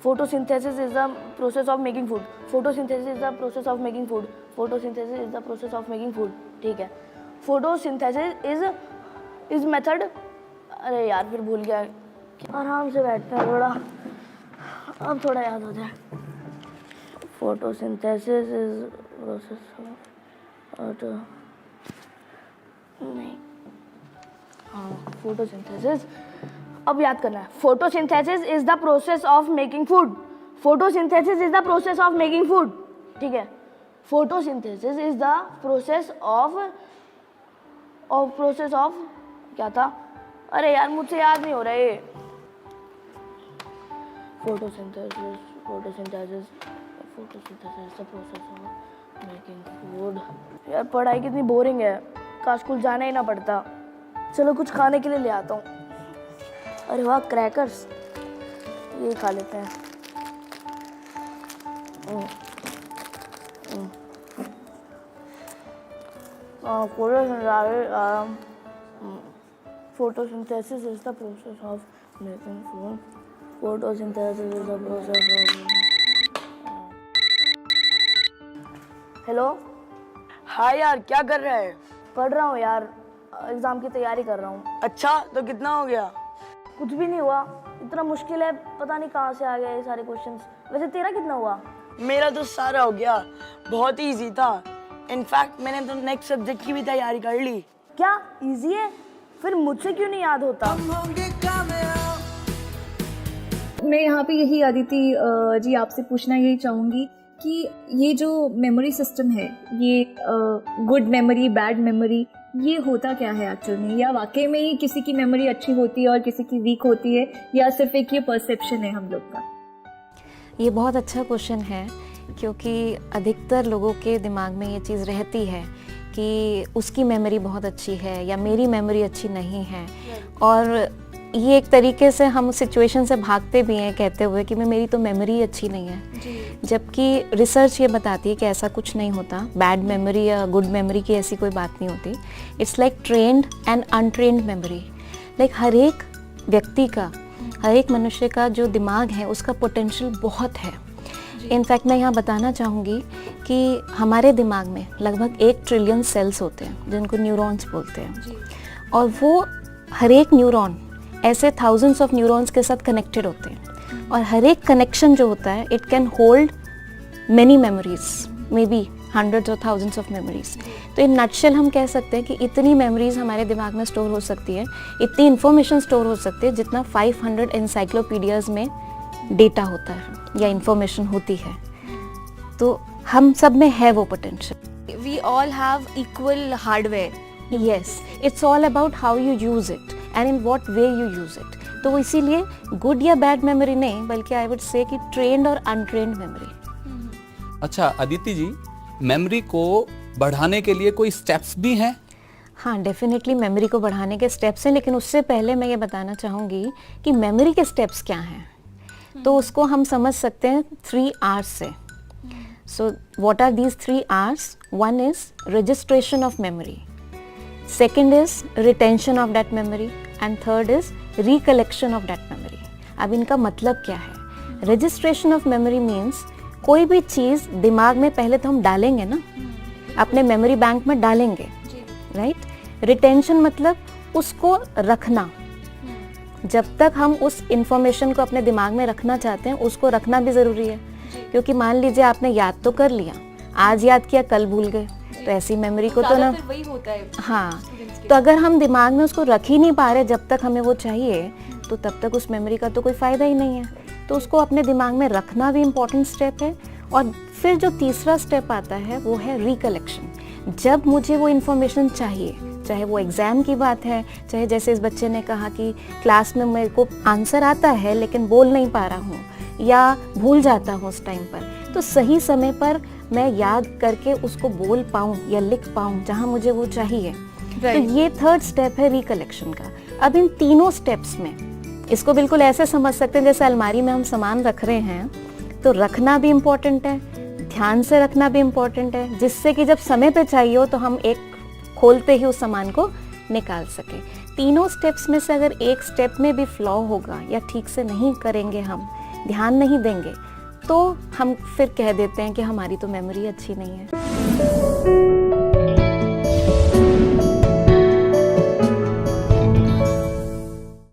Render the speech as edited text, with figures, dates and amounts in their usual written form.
Photosynthesis is the process of making food. Photosynthesis is the process of making food. Photosynthesis is the process of making food. ठीक है. Photosynthesis is method. अरे यार फिर भूल गया. आराम से बैठते हैं थोड़ा. अब थोड़ा याद हो जाए. Photosynthesis is process of नहीं. Photosynthesis. अब याद करना है. Photosynthesis is the process of making food. Photosynthesis is the process of making food. ठीक है. Photosynthesis is the process of क्या था? अरे यार मुझसे याद नहीं हो रहा है. Photosynthesis is the process of making food. यार पढ़ाई कितनी बोरिंग है. काश स्कूल जाना ही ना पड़ता. चलो कुछ खाने के लिए ले आता हूँ. अरे वाह क्रैकर्स, ये खा लेते हैं. Photosynthesis is the process of making food. Photosynthesis is the process of. Hello. हाँ यार, क्या कर रहा है? पढ़ रहा हूँ यार, एग्जाम की तैयारी कर रहा हूँ. अच्छा, तो कितना हो गया? कुछ भी नहीं हुआ. इतना मुश्किल है, पता नहीं कहाँ से आ गए ये सारे क्वेश्चंस. वैसे तेरा कितना हुआ? मेरा तो सारा हो गया. बहुत ही इजी था. इनफैक्ट मैंने तो नेक्स्ट सब्जेक्ट की भी तैयारी कर ली. क्या इजी है? फिर मुझसे क्यों नहीं याद होता? मैं यहाँ पे यही अदिति जी आपसे पूछना यही चाहूँगी कि ये जो मेमोरी सिस्टम है, ये गुड मेमोरी, बैड मेमोरी, ये होता क्या है एक्चुअल में? या वाकई में ही किसी की मेमोरी अच्छी होती है और किसी की वीक होती है, या सिर्फ एक ये परसेप्शन है हम लोग का? ये बहुत अच्छा क्वेश्चन है, क्योंकि अधिकतर लोगों के दिमाग में ये चीज़ रहती है कि उसकी मेमोरी बहुत अच्छी है या मेरी मेमोरी अच्छी नहीं है. और ये एक तरीके से हम सिचुएशन से भागते भी हैं कहते हुए कि मेरी तो मेमोरी अच्छी नहीं है. जबकि रिसर्च ये बताती है कि ऐसा कुछ नहीं होता. बैड मेमोरी या गुड मेमोरी की ऐसी कोई बात नहीं होती. It's like trained and untrained memory. Like हर एक व्यक्ति का, हर एक मनुष्य का जो दिमाग है उसका पोटेंशियल बहुत है. इनफैक्ट मैं यहाँ बताना चाहूँगी कि हमारे दिमाग में लगभग 1 ट्रिलियन सेल्स होते हैं जिनको न्यूरॉन्स बोलते हैं. और वो हर एक न्यूरॉन ऐसे थाउजेंड्स ऑफ न्यूरॉन्स के साथ कनेक्टेड होते हैं. और हर एक कनेक्शन जो होता है it can hold many memories, may be hundreds और थाउजेंड्स ऑफ मेमोरीज. तो इन नटशेल हम कह सकते हैं कि इतनी मेमोरीज हमारे दिमाग में स्टोर हो सकती है, इतनी इन्फॉर्मेशन स्टोर हो सकती है जितना 500 एनसाइक्लोपीडियाज में डेटा होता है या इन्फॉर्मेशन होती है. तो हम सब में है वो potential. We all have equal hardware. Yes, it's all about how you use it and in what way you use it. तो इसीलिए गुड या बैड मेमोरी नहीं, बल्कि आई वुड से कि ट्रेंड और अनट्रेंड मेमोरी. अच्छा अदिति जी, मेमोरी को बढ़ाने के लिए कोई स्टेप्स भी हैं? हाँ, डेफिनेटली मेमोरी को बढ़ाने के स्टेप्स हैं, लेकिन उससे पहले मैं ये बताना चाहूँगी कि मेमोरी के स्टेप्स क्या हैं. तो उसको हम समझ सकते हैं 3 R's से. So what are these 3 R's? One is registration of memory, second is retention of that memory, and third is recollection of that memory. अब इनका मतलब क्या है? रजिस्ट्रेशन ऑफ मेमोरी मीन्स कोई भी चीज़ दिमाग में पहले तो हम डालेंगे ना, अपने मेमोरी बैंक में डालेंगे, राइट. रिटेंशन मतलब उसको रखना. जब तक हम उस इंफॉर्मेशन को अपने दिमाग में रखना चाहते हैं उसको रखना भी ज़रूरी है. क्योंकि मान लीजिए आपने याद तो कर लिया, आज याद किया कल भूल गए, तो ऐसी मेमोरी को तो ना, वही होता है. हाँ. तो अगर हम दिमाग में उसको रख ही नहीं पा रहे जब तक हमें वो चाहिए, तो तब तक उस मेमोरी का तो कोई फ़ायदा ही नहीं है. तो उसको अपने दिमाग में रखना भी इम्पॉर्टेंट स्टेप है. और फिर जो तीसरा स्टेप आता है वो है रिकलेक्शन. जब मुझे वो इन्फॉर्मेशन चाहिए, चाहे वो एग्ज़ाम की बात है, चाहे जैसे इस बच्चे ने कहा कि क्लास में मेरे को आंसर आता है लेकिन बोल नहीं पा रहा हूँ या भूल जाता हूँ उस टाइम पर, तो सही समय पर मैं याद करके उसको बोल पाऊँ या लिख पाऊँ जहाँ मुझे वो चाहिए. तो ये थर्ड स्टेप है रिकलेक्शन का. अब इन तीनों स्टेप्स में इसको बिल्कुल ऐसे समझ सकते हैं जैसे अलमारी में हम सामान रख रहे हैं, तो रखना भी इम्पोर्टेंट है, ध्यान से रखना भी इम्पोर्टेंट है, जिससे कि जब समय पे चाहिए हो तो हम एक खोलते ही उस सामान को निकाल सकें. तीनों स्टेप्स में से अगर एक स्टेप में भी फ्लॉ होगा या ठीक से नहीं करेंगे हम ध्यान नहीं देंगे तो हम फिर कह देते हैं कि हमारी तो मेमोरी अच्छी नहीं है।